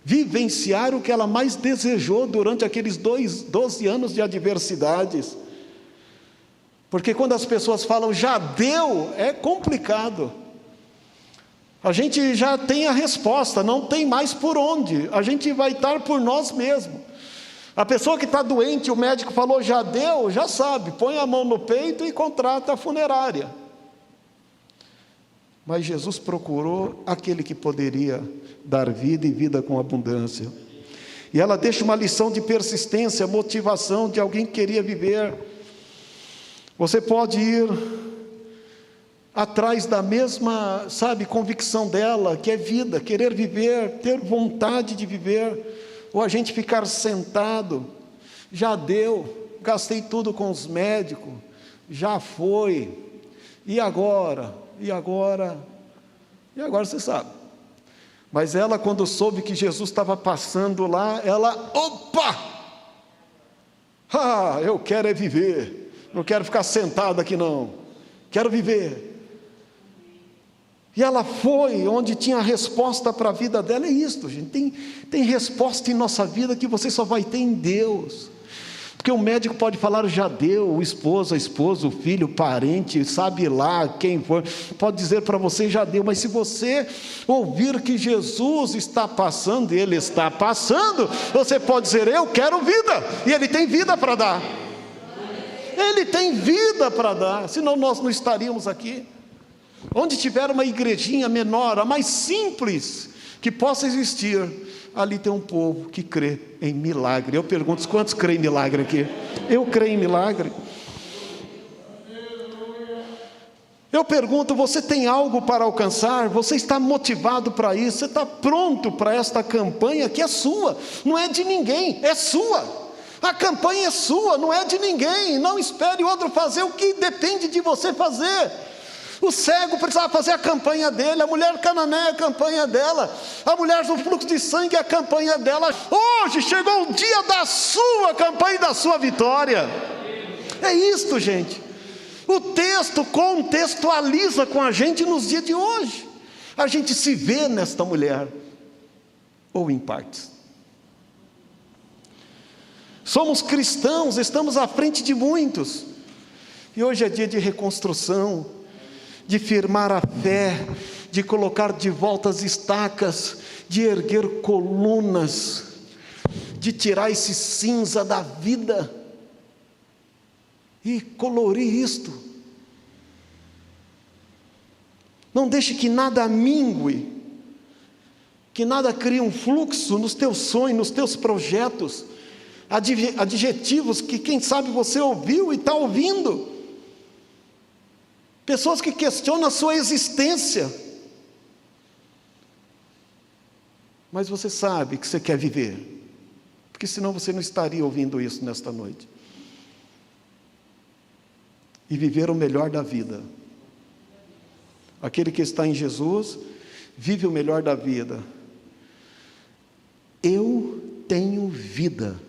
vivenciar o que ela mais desejou durante aqueles 12 anos de adversidades. Porque quando as pessoas falam já deu, é complicado. A gente já tem a resposta, não tem mais por onde, a gente vai estar por nós mesmos. A pessoa que está doente, o médico falou já deu, já sabe, põe a mão no peito e contrata a funerária. Mas Jesus procurou aquele que poderia dar vida e vida com abundância. E ela deixa uma lição de persistência, motivação de alguém que queria viver. Você pode ir atrás da mesma, convicção dela, que é vida, querer viver, ter vontade de viver, ou a gente ficar sentado: já deu, gastei tudo com os médicos, já foi, e agora? E agora você sabe. Mas ela, quando soube que Jesus estava passando lá, ela, eu quero é viver, não quero ficar sentado aqui não, quero viver. E ela foi onde tinha a resposta para a vida dela. É isto, gente, tem resposta em nossa vida que você só vai ter em Deus. Porque o médico pode falar já deu, o esposo, a esposa, o filho, o parente, sabe lá quem for, pode dizer para você já deu, mas se você ouvir que Jesus está passando, e Ele está passando, você pode dizer: eu quero vida, e Ele tem vida para dar. Ele tem vida para dar, senão nós não estaríamos aqui. Onde tiver uma igrejinha menor, a mais simples que possa existir, ali tem um povo que crê em milagre. Eu pergunto: quantos creem em milagre aqui? Eu creio em milagre. Eu pergunto: você tem algo para alcançar? Você está motivado para isso? Você está pronto para esta campanha que é sua? Não é de ninguém, é sua. A campanha é sua, não é de ninguém. Não espere outro fazer o que depende de você fazer. O cego precisava fazer a campanha dele, a mulher cananeia a campanha dela, a mulher do fluxo de sangue a campanha dela. Hoje chegou o dia da sua campanha e da sua vitória. É isto, gente. O texto contextualiza com a gente nos dias de hoje. A gente se vê nesta mulher, ou em partes. Somos cristãos, estamos à frente de muitos, e hoje é dia de reconstrução, de firmar a fé, de colocar de volta as estacas, de erguer colunas, de tirar esse cinza da vida e colorir isto. Não deixe que nada mingue, que nada crie um fluxo nos teus sonhos, nos teus projetos, adjetivos que quem sabe você ouviu e está ouvindo. Pessoas que questionam a sua existência. Mas você sabe que você quer viver, porque senão você não estaria ouvindo isso nesta noite. E viver o melhor da vida. Aquele que está em Jesus vive o melhor da vida. Eu tenho vida,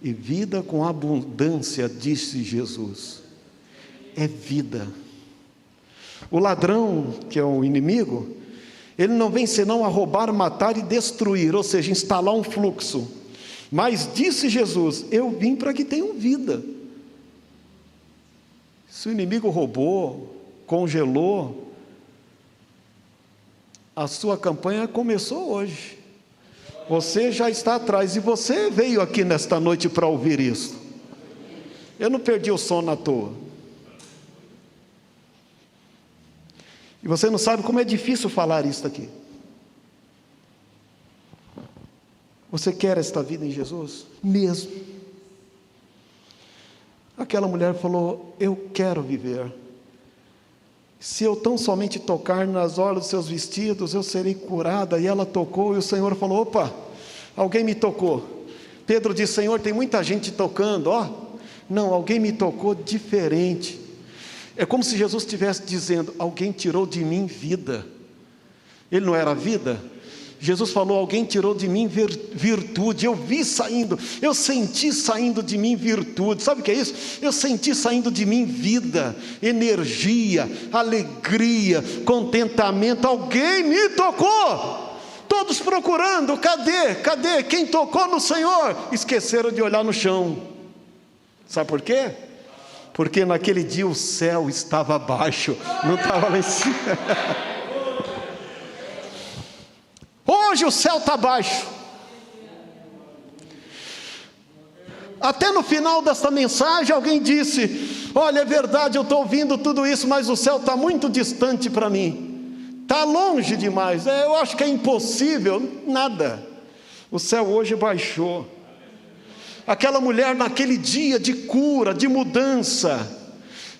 e vida com abundância, disse Jesus. É vida. O ladrão, que é o inimigo, ele não vem senão a roubar, matar e destruir, ou seja, instalar um fluxo. Mas disse Jesus, eu vim para que tenham vida. Se o inimigo roubou, congelou, a sua campanha começou hoje. Você já está atrás, e você veio aqui nesta noite para ouvir isso. Eu não perdi o sono à toa. E você não sabe como é difícil falar isso aqui. Você quer esta vida em Jesus? Mesmo. Aquela mulher falou, eu quero viver. Se eu tão somente tocar nas orlas dos seus vestidos, eu serei curada. E ela tocou, e o Senhor falou, opa, alguém me tocou. Pedro disse, Senhor, tem muita gente tocando, ó. Não, alguém me tocou diferente. É como se Jesus estivesse dizendo, alguém tirou de mim vida. Ele não era vida? Jesus falou, alguém tirou de mim virtude. Eu vi saindo, eu senti saindo de mim virtude. Sabe o que é isso? Eu senti saindo de mim vida, energia, alegria, contentamento. Alguém me tocou. Todos procurando, cadê? Quem tocou no Senhor? Esqueceram de olhar no chão. Sabe por quê? Porque naquele dia o céu estava abaixo, não estava lá em cima. Hoje o céu está baixo. Até no final desta mensagem alguém disse, olha, é verdade, eu estou ouvindo tudo isso, mas o céu está muito distante para mim. Está longe demais, eu acho que é impossível. Nada. O céu hoje baixou. Aquela mulher naquele dia de cura, de mudança,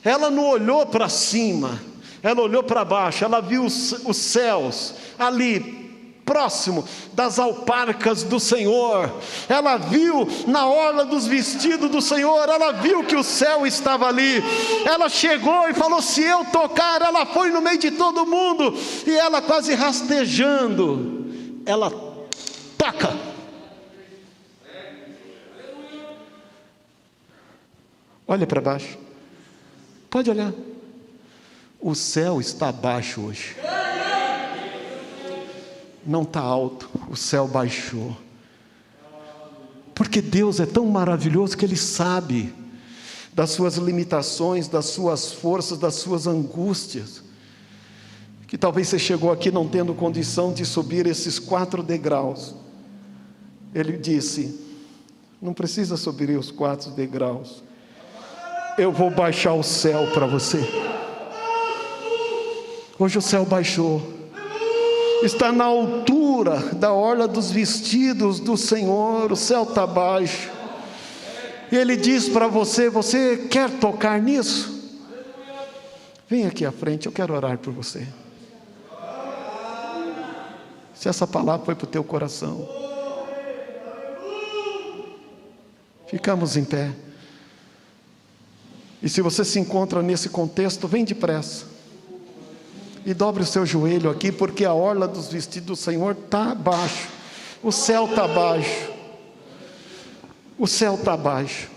ela não olhou para cima, ela olhou para baixo, ela viu os céus ali, próximo das alparcas do Senhor, ela viu na orla dos vestidos do Senhor, ela viu que o céu estava ali, ela chegou e falou, se eu tocar, ela foi no meio de todo mundo, e ela quase rastejando, ela toca. Olha para baixo, pode olhar, o céu está baixo hoje, não está alto, o céu baixou, porque Deus é tão maravilhoso que Ele sabe das suas limitações, das suas forças, das suas angústias, que talvez você chegou aqui não tendo condição de subir esses 4 degraus, Ele disse, não precisa subir os 4 degraus, eu vou baixar o céu para você. Hoje o céu baixou, está na altura da orla dos vestidos do Senhor, o céu está baixo, e Ele diz para você, você quer tocar nisso? Vem aqui à frente, eu quero orar por você. Se essa palavra foi para o teu coração, ficamos em pé. E se você se encontra nesse contexto, vem depressa e dobre o seu joelho aqui, porque a orla dos vestidos do Senhor está abaixo, o céu está abaixo, o céu está abaixo.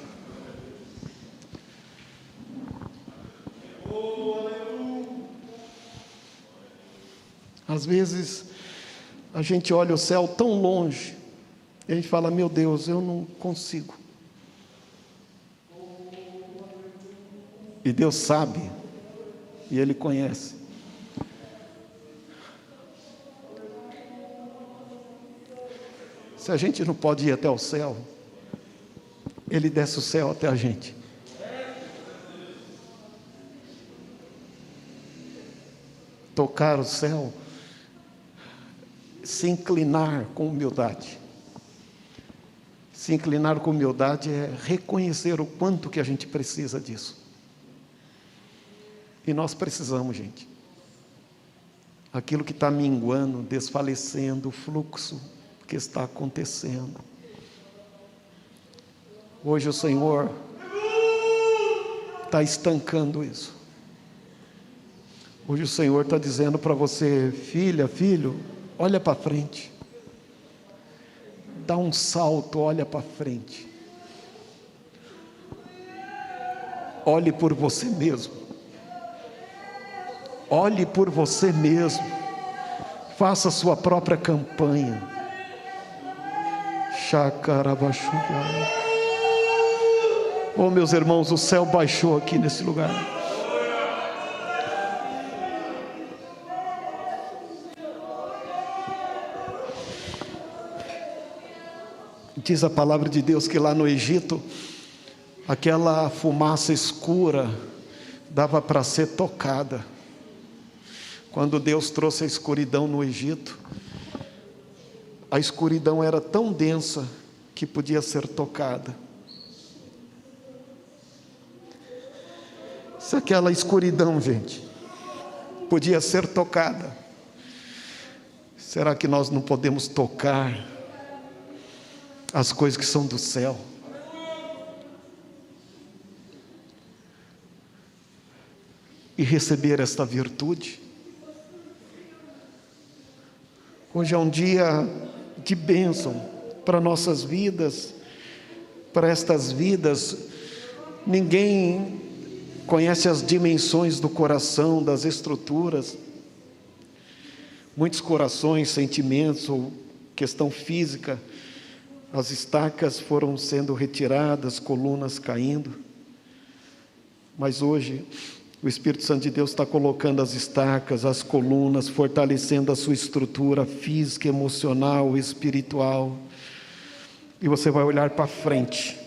Às vezes a gente olha o céu tão longe e a gente fala, meu Deus, eu não consigo. E Deus sabe, e Ele conhece. Se a gente não pode ir até o céu, Ele desce o céu até a gente. Tocar o céu, se inclinar com humildade. Se inclinar com humildade é reconhecer o quanto que a gente precisa disso. E nós precisamos, gente. Aquilo que está minguando, desfalecendo, o fluxo que está acontecendo. Hoje o Senhor está estancando isso. Hoje o Senhor está dizendo para você: filha, filho, olha para frente. Dá um salto, olha para frente. Olhe por você mesmo. Olhe por você mesmo. Faça a sua própria campanha. Chacarabaxuga. Oh, meus irmãos, o céu baixou aqui nesse lugar. Diz a palavra de Deus que lá no Egito, aquela fumaça escura dava para ser tocada. Quando Deus trouxe a escuridão no Egito, a escuridão era tão densa que podia ser tocada. Se aquela escuridão, gente, podia ser tocada, será que nós não podemos tocar as coisas que são do céu? E receber esta virtude? Hoje é um dia de bênção para nossas vidas, para estas vidas. Ninguém conhece as dimensões do coração, das estruturas. Muitos corações, sentimentos ou questão física, as estacas foram sendo retiradas, colunas caindo. Mas hoje o Espírito Santo de Deus está colocando as estacas, as colunas, fortalecendo a sua estrutura física, emocional, espiritual. E você vai olhar para frente.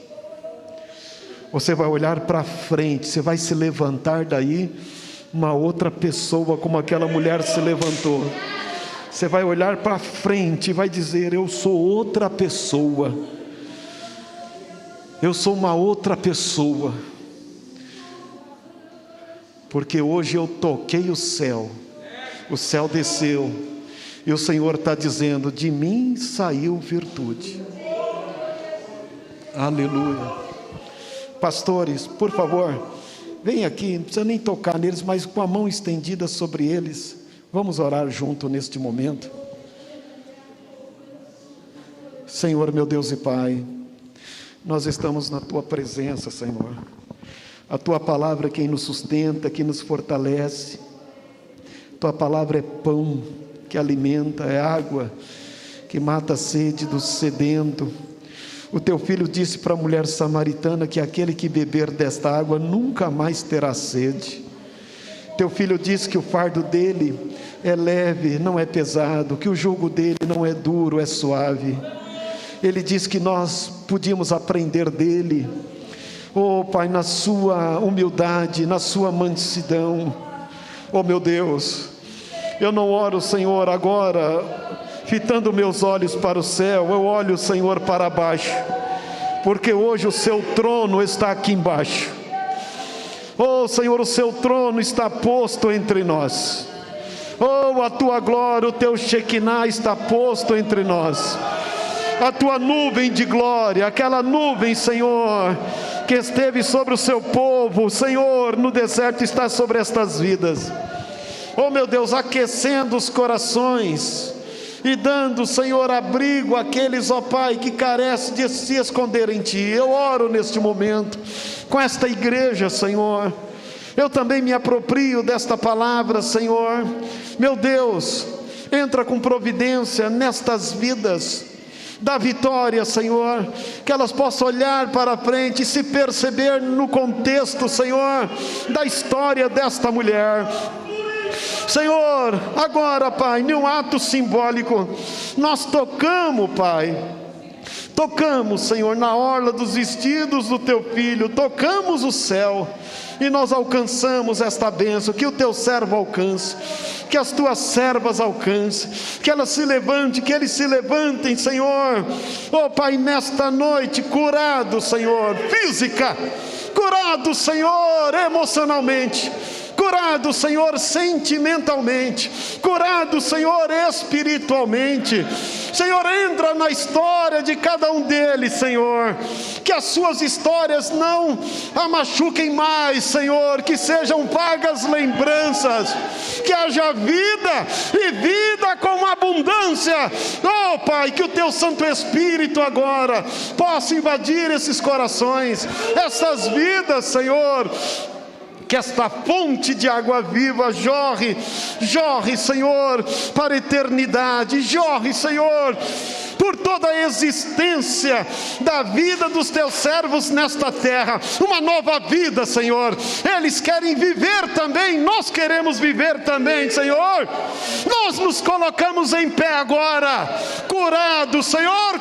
Você vai olhar para frente, você vai se levantar daí uma outra pessoa, como aquela mulher se levantou. Você vai olhar para frente e vai dizer: eu sou outra pessoa. Eu sou uma outra pessoa. Porque hoje eu toquei o céu desceu, e o Senhor está dizendo: de mim saiu virtude. Aleluia. Pastores, por favor, vem aqui, não precisa nem tocar neles, mas com a mão estendida sobre eles, vamos orar junto neste momento. Senhor, meu Deus e Pai, nós estamos na Tua presença, Senhor. A Tua palavra é quem nos sustenta, que nos fortalece. Tua palavra é pão que alimenta, é água que mata a sede do sedento. O Teu Filho disse para a mulher samaritana que aquele que beber desta água nunca mais terá sede. Teu Filho disse que o fardo dele é leve, não é pesado, que o jugo dele não é duro, é suave. Ele disse que nós podíamos aprender dele. Oh Pai, na sua humildade, na sua mansidão. Oh meu Deus, eu não oro, Senhor, agora fitando meus olhos para o céu, eu olho, Senhor, para baixo, porque hoje o seu trono está aqui embaixo. Oh Senhor, o seu trono está posto entre nós. Oh, a tua glória, o teu Shekinah está posto entre nós. A tua nuvem de glória, aquela nuvem, Senhor, que esteve sobre o seu povo, Senhor, no deserto, está sobre estas vidas. Oh meu Deus, aquecendo os corações e dando, Senhor, abrigo àqueles, ó Pai, que carecem de se esconder em Ti. Eu oro neste momento com esta igreja, Senhor. Eu também me aproprio desta palavra, Senhor. Meu Deus, entra com providência nestas vidas. Dá vitória, Senhor, que elas possam olhar para frente e se perceber no contexto, Senhor, da história desta mulher. Senhor, agora, Pai, num ato simbólico, nós tocamos, Pai, tocamos, Senhor, na orla dos vestidos do Teu Filho, tocamos o céu, e nós alcançamos esta bênção, que o Teu servo alcance, que as Tuas servas alcancem, que elas se levantem, que eles se levantem, Senhor, oh Pai, nesta noite, curado, Senhor, física, curado, Senhor, emocionalmente, curado, Senhor, sentimentalmente, curado, Senhor, espiritualmente. Senhor, entra na história de cada um deles, Senhor, que as suas histórias não a machuquem mais, Senhor, que sejam vagas lembranças, que haja vida e vida com abundância. Oh Pai, que o Teu Santo Espírito agora possa invadir esses corações, essas vidas, Senhor. Que esta fonte de água viva jorre, Senhor, para a eternidade, jorre, Senhor, por toda a existência da vida dos Teus servos nesta terra, uma nova vida, Senhor. Eles querem viver também, nós queremos viver também, Senhor. Nós nos colocamos em pé agora, curado, Senhor,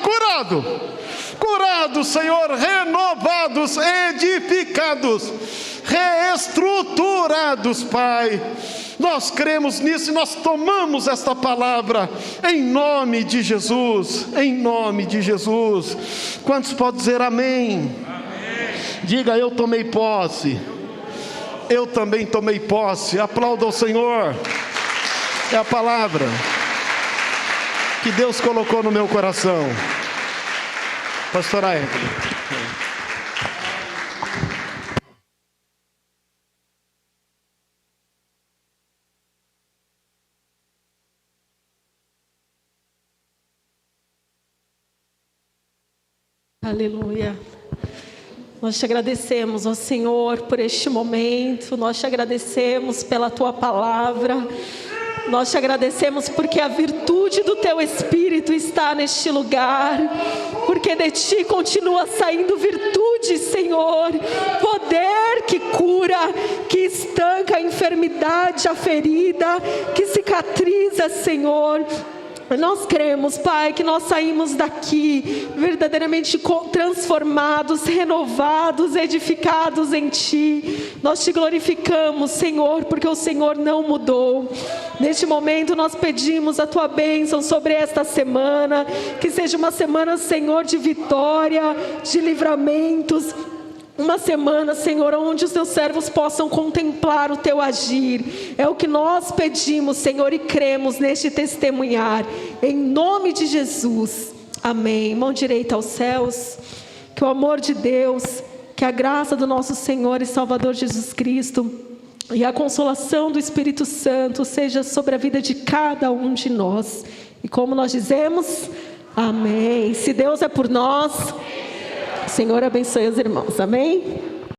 curado, Senhor, renovados, edificados, reestruturados, Pai. Nós cremos nisso e nós tomamos esta palavra em nome de Jesus, em nome de Jesus. Quantos podem dizer amém? Amém. Diga: eu tomei posse. Eu também tomei posse. Aplauda ao Senhor. É a palavra que Deus colocou no meu coração. Pastora Evelyn. Aleluia. Nós te agradecemos, ó Senhor, por este momento. Nós te agradecemos pela Tua palavra. Nós te agradecemos porque a virtude do Teu Espírito está neste lugar, porque de Ti continua saindo virtude, Senhor, poder que cura, que estanca a enfermidade, a ferida, que cicatriza, Senhor. Nós cremos, Pai, que nós saímos daqui verdadeiramente transformados, renovados, edificados em Ti. Nós Te glorificamos, Senhor, porque o Senhor não mudou. Neste momento nós pedimos a Tua bênção sobre esta semana, que seja uma semana, Senhor, de vitória, de livramentos. Uma semana, Senhor, onde os Teus servos possam contemplar o Teu agir. É o que nós pedimos, Senhor, e cremos neste testemunhar. Em nome de Jesus. Amém. Mão direita aos céus. Que o amor de Deus, que a graça do nosso Senhor e Salvador Jesus Cristo e a consolação do Espírito Santo seja sobre a vida de cada um de nós. E como nós dizemos, amém. Se Deus é por nós, o Senhor abençoe os irmãos, amém?